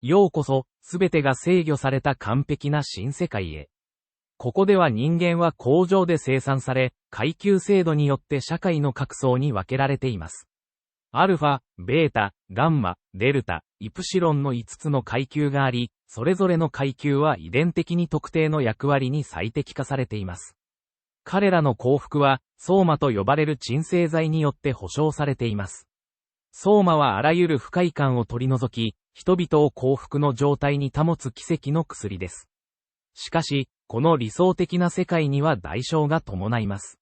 ようこそ、すべてが制御された完璧な新世界へ。ここでは人間は工場で生産され、階級制度によって社会の各層に分けられています。アルファ、ベータ、ガンマ、デルタ、イプシロンの5つの階級があり、それぞれの階級は遺伝的に特定の役割に最適化されています。彼らの幸福は、ソーマと呼ばれる鎮静剤によって保証されています。ソーマはあらゆる不快感を取り除き、人々を幸福の状態に保つ奇跡の薬です。しかし、この理想的な世界には代償が伴います。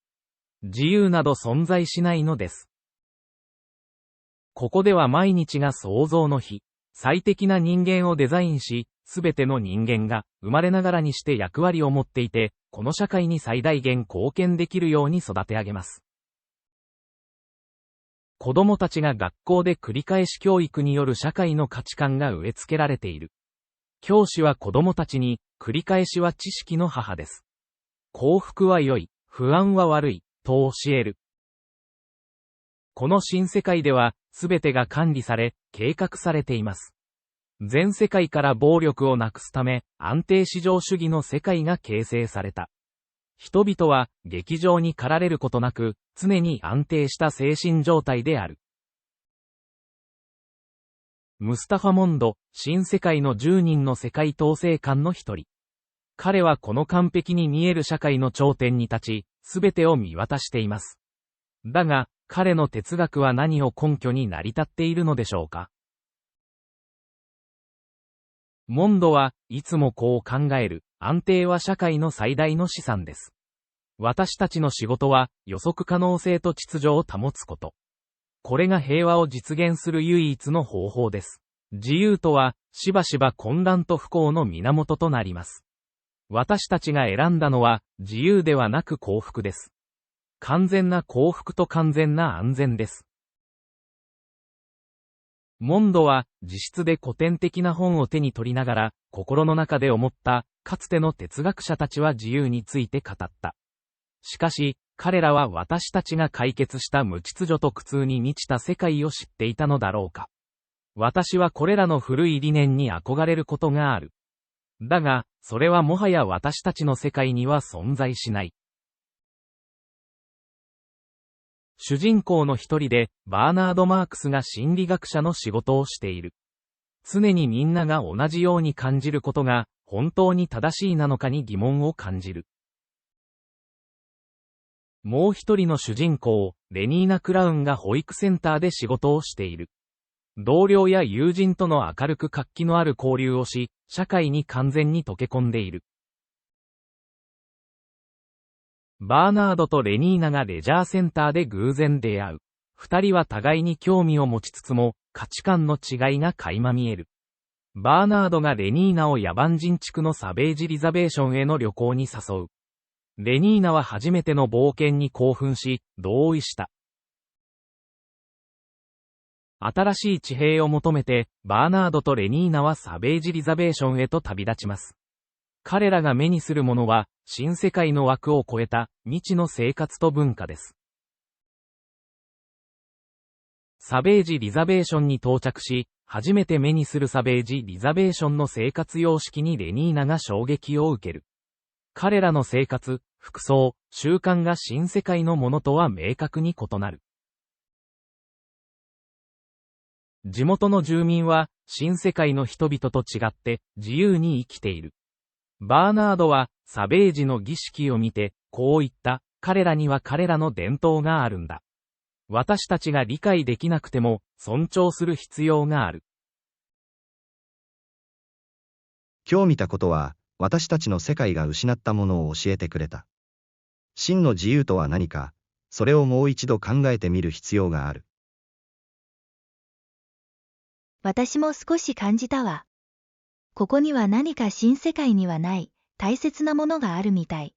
自由など存在しないのです。ここでは毎日が創造の日、最適な人間をデザインし、すべての人間が生まれながらにして役割を持っていて、この社会に最大限貢献できるように育て上げます。子供たちが学校で繰り返し教育による社会の価値観が植え付けられている。教師は子供たちに、繰り返しは知識の母です。幸福は良い、不安は悪い、と教える。この新世界では、すべてが管理され、計画されています。全世界から暴力をなくすため、安定至上主義の世界が形成された。人々は、激情に駆られることなく、常に安定した精神状態である。ムスタファ・モンド、新世界の10人の世界統制官の一人。彼はこの完璧に見える社会の頂点に立ち、すべてを見渡しています。だが、彼の哲学は何を根拠に成り立っているのでしょうか。モンドはいつもこう考える、安定は社会の最大の資産です。私たちの仕事は予測可能性と秩序を保つこと。これが平和を実現する唯一の方法です。自由とは、しばしば混乱と不幸の源となります。私たちが選んだのは、自由ではなく幸福です。完全な幸福と完全な安全です。モンドは、自筆で古典的な本を手に取りながら、心の中で思った、かつての哲学者たちは自由について語った。しかし、彼らは私たちが解決した無秩序と苦痛に満ちた世界を知っていたのだろうか。私はこれらの古い理念に憧れることがある。だが、それはもはや私たちの世界には存在しない。主人公の一人で、バーナード・マークスが心理学者の仕事をしている。常にみんなが同じように感じることが、本当に正しいなのかに疑問を感じる。もう一人の主人公、レニーナ・クラウンが保育センターで仕事をしている。同僚や友人との明るく活気のある交流をし、社会に完全に溶け込んでいる。バーナードとレニーナがレジャーセンターで偶然出会う。二人は互いに興味を持ちつつも、価値観の違いが垣間見える。バーナードがレニーナを野蛮人地区のサベージリザベーションへの旅行に誘う。レニーナは初めての冒険に興奮し、同意した。新しい地平を求めて、バーナードとレニーナはサベージリザベーションへと旅立ちます。彼らが目にするものは、新世界の枠を超えた未知の生活と文化です。サベージリザベーションに到着し、初めて目にするサベージリザベーションの生活様式にレニーナが衝撃を受ける。彼らの生活、服装、習慣が新世界のものとは明確に異なる。地元の住民は、新世界の人々と違って自由に生きている。バーナードは、サベージの儀式を見て、こう言った、彼らには彼らの伝統があるんだ。私たちが理解できなくても、尊重する必要がある。今日見たことは、私たちの世界が失ったものを教えてくれた。真の自由とは何か、それをもう一度考えてみる必要がある。私も少し感じたわ。ここには何か新世界にはない大切なものがあるみたい。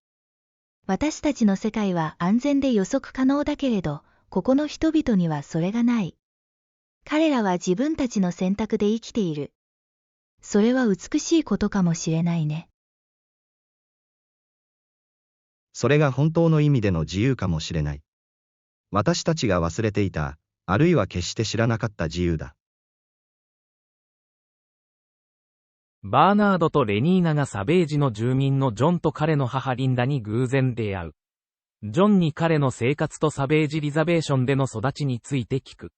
私たちの世界は安全で予測可能だけれど、ここの人々にはそれがない。彼らは自分たちの選択で生きている。それは美しいことかもしれないね。それが本当の意味での自由かもしれない。私たちが忘れていた、あるいは決して知らなかった自由だ。バーナードとレニーナがサベージの住民のジョンと彼の母リンダに偶然出会う。ジョンに彼の生活とサベージリザベーションでの育ちについて聞く。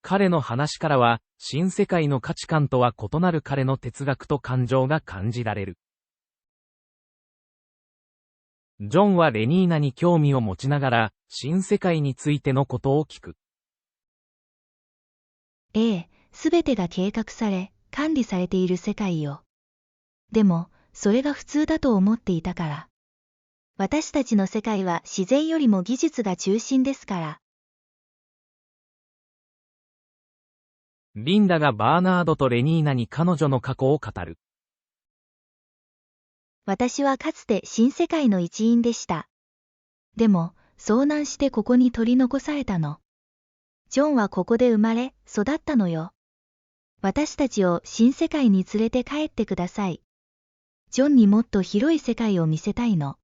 彼の話からは、新世界の価値観とは異なる彼の哲学と感情が感じられる。ジョンはレニーナに興味を持ちながら、新世界についてのことを聞く。すべてが計画され、管理されている世界よ。でも、それが普通だと思っていたから。私たちの世界は自然よりも技術が中心ですから。リンダがバーナードとレニーナに彼女の過去を語る。私はかつて新世界の一員でした。でも、遭難してここに取り残されたの。ジョンはここで生まれ、育ったのよ。私たちを新世界に連れて帰ってください。ジョンにもっと広い世界を見せたいの。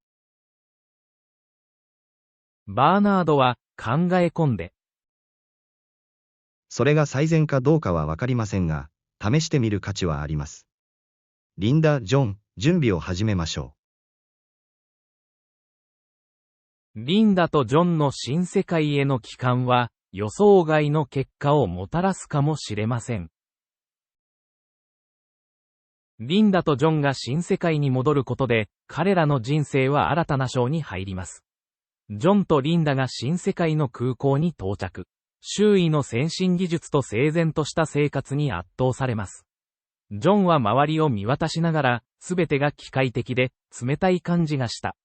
バーナードは考え込んで。それが最善かどうかはわかりませんが、試してみる価値はあります。リンダ・ジョン、準備を始めましょう。リンダとジョンの新世界への帰還は、予想外の結果をもたらすかもしれません。リンダとジョンが新世界に戻ることで、彼らの人生は新たな章に入ります。ジョンとリンダが新世界の空港に到着。周囲の先進技術と整然とした生活に圧倒されます。ジョンは周りを見渡しながら、すべてが機械的で、冷たい感じがした。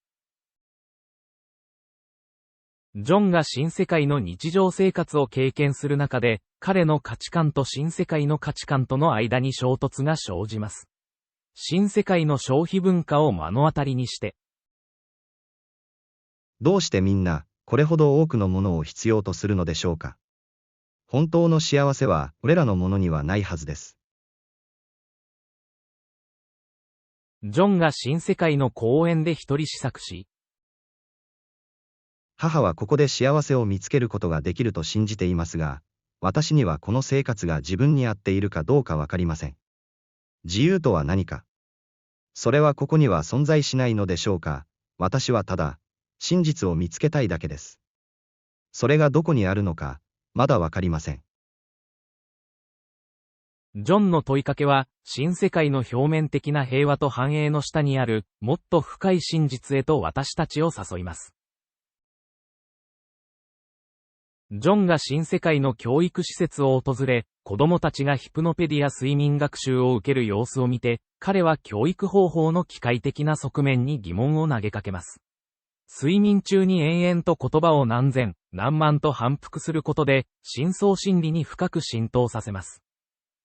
ジョンが新世界の日常生活を経験する中で、彼の価値観と新世界の価値観との間に衝突が生じます。新世界の消費文化を目の当たりにして。どうしてみんな、これほど多くのものを必要とするのでしょうか。本当の幸せは、これらのものにはないはずです。ジョンが新世界の公園で一人試作し、母はここで幸せを見つけることができると信じていますが、私にはこの生活が自分に合っているかどうかわかりません。自由とは何か。それはここには存在しないのでしょうか。私はただ、真実を見つけたいだけです。それがどこにあるのか、まだわかりません。ジョンの問いかけは、新世界の表面的な平和と繁栄の下にある、もっと深い真実へと私たちを誘います。ジョンが新世界の教育施設を訪れ、子供たちがヒプノペディア睡眠学習を受ける様子を見て、彼は教育方法の機械的な側面に疑問を投げかけます。睡眠中に延々と言葉を何千、何万と反復することで、深層心理に深く浸透させます。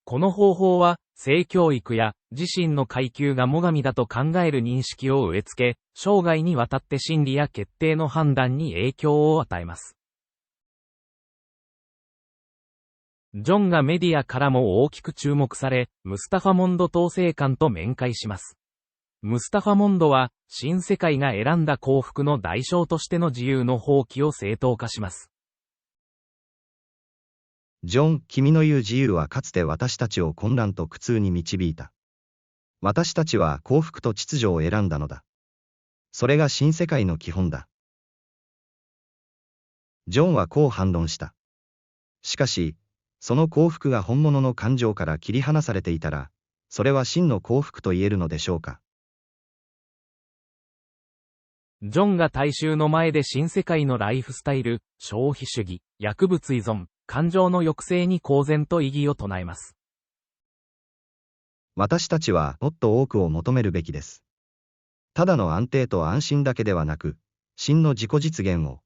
この方法は、性教育や自身の階級が最上だと考える認識を植え付け、生涯にわたって心理や決定の判断に影響を与えます。ジョンがメディアからも大きく注目され、ムスタファ・モンド統制官と面会します。ムスタファ・モンドは、新世界が選んだ幸福の代償としての自由の放棄を正当化します。ジョン、君の言う自由はかつて私たちを混乱と苦痛に導いた。私たちは幸福と秩序を選んだのだ。それが新世界の基本だ。ジョンはこう反論した。しかし、その幸福が本物の感情から切り離されていたら、それは真の幸福と言えるのでしょうか。ジョンが大衆の前で新世界のライフスタイル、消費主義、薬物依存、感情の抑制に公然と異議を唱えます。私たちはもっと多くを求めるべきです。ただの安定と安心だけではなく、真の自己実現を、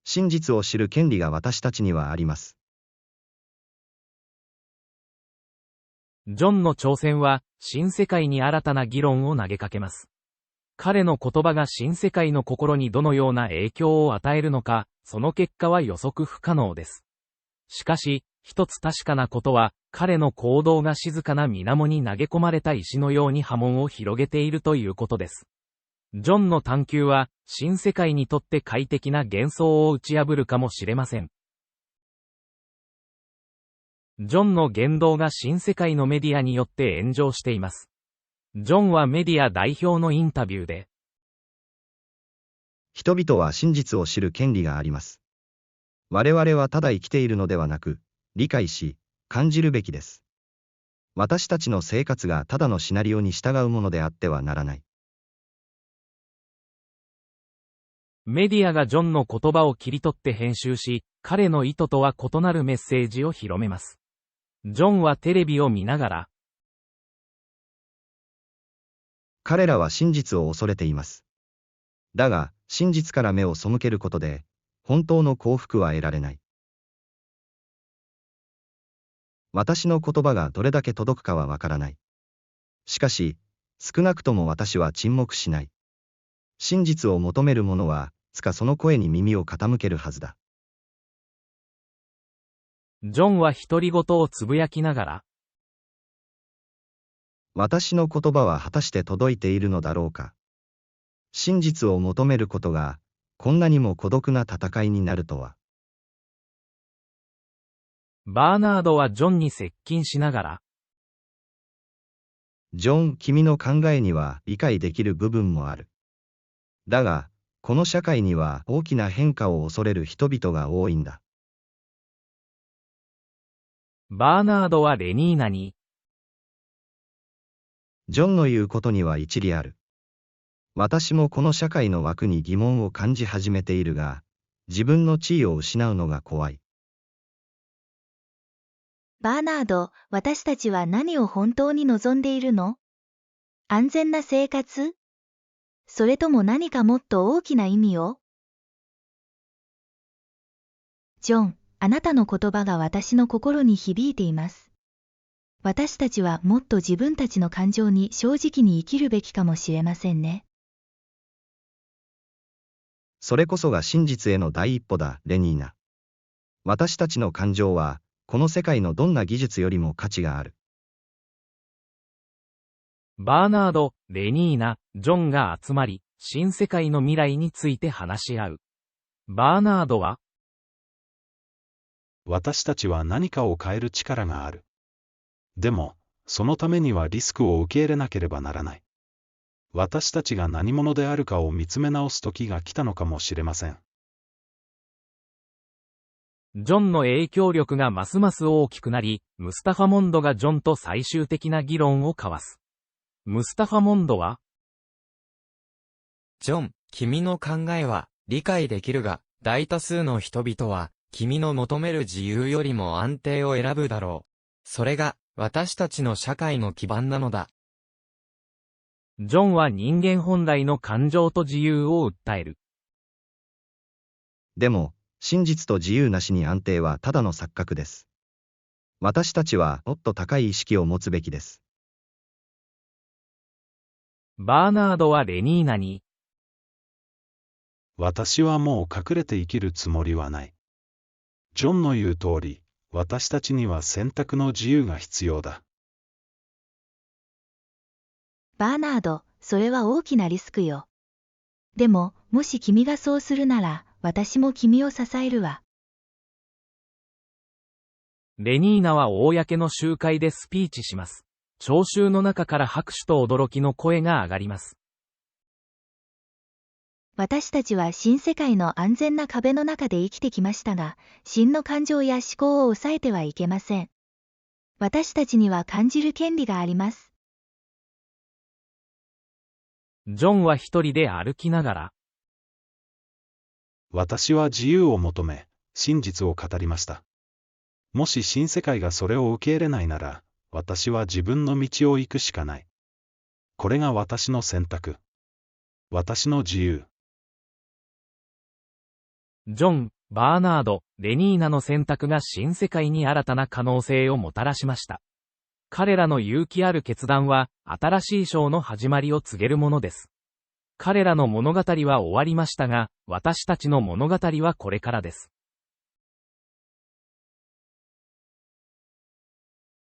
真実を知る権利が私たちにはあります。ジョンの挑戦は、新世界に新たな議論を投げかけます。彼の言葉が新世界の心にどのような影響を与えるのか、その結果は予測不可能です。しかし、一つ確かなことは、彼の行動が静かな水面に投げ込まれた石のように波紋を広げているということです。ジョンの探求は、新世界にとって快適な幻想を打ち破るかもしれません。ジョンの言動が新世界のメディアによって炎上しています。ジョンはメディア代表のインタビューで、人々は真実を知る権利があります。我々はただ生きているのではなく、理解し、感じるべきです。私たちの生活がただのシナリオに従うものであってはならない。メディアがジョンの言葉を切り取って編集し、彼の意図とは異なるメッセージを広めます。ジョンはテレビを見ながら、彼らは真実を恐れています。だが、真実から目を背けることで、本当の幸福は得られない。私の言葉がどれだけ届くかはわからない。しかし、少なくとも私は沈黙しない。真実を求める者は、つかその声に耳を傾けるはずだ。ジョンは独り言をつぶやきながら、私の言葉は果たして届いているのだろうか。真実を求めることが、こんなにも孤独な戦いになるとは。バーナードはジョンに接近しながら、ジョン、君の考えには理解できる部分もある。だが、この社会には大きな変化を恐れる人々が多いんだ。バーナードはレニーナに、ジョンの言うことには一理ある。私もこの社会の枠に疑問を感じ始めているが、自分の地位を失うのが怖い。バーナード、私たちは何を本当に望んでいるの？安全な生活？それとも何かもっと大きな意味を？ジョン、あなたの言葉が私の心に響いています。私たちはもっと自分たちの感情に正直に生きるべきかもしれませんね。それこそが真実への第一歩だ、レニーナ。私たちの感情は、この世界のどんな技術よりも価値がある。バーナード、レニーナ、ジョンが集まり、新世界の未来について話し合う。バーナードは、私たちは何かを変える力がある。でも、そのためにはリスクを受け入れなければならない。私たちが何者であるかを見つめ直す時が来たのかもしれません。ジョンの影響力がますます大きくなり、ムスタファ・モンドがジョンと最終的な議論を交わす。ムスタファ・モンドは、ジョン、君の考えは理解できるが、大多数の人々は、君の求める自由よりも安定を選ぶだろう。それが、私たちの社会の基盤なのだ。ジョンは人間本来の感情と自由を訴える。でも、真実と自由なしに安定はただの錯覚です。私たちはもっと高い意識を持つべきです。バーナードはレニーナに、私はもう隠れて生きるつもりはない。ジョンの言う通り、私たちには選択の自由が必要だ。バーナード、それは大きなリスクよ。でも、もし君がそうするなら、私も君を支えるわ。レニーナは公の集会でスピーチします。聴衆の中から拍手と驚きの声が上がります。私たちは新世界の安全な壁の中で生きてきましたが、真の感情や思考を抑えてはいけません。私たちには感じる権利があります。ジョンは一人で歩きながら、私は自由を求め、真実を語りました。もし新世界がそれを受け入れないなら、私は自分の道を行くしかない。これが私の選択。私の自由。ジョン、バーナード、レニーナの選択が新世界に新たな可能性をもたらしました。彼らの勇気ある決断は、新しい章の始まりを告げるものです。彼らの物語は終わりましたが、私たちの物語はこれからです。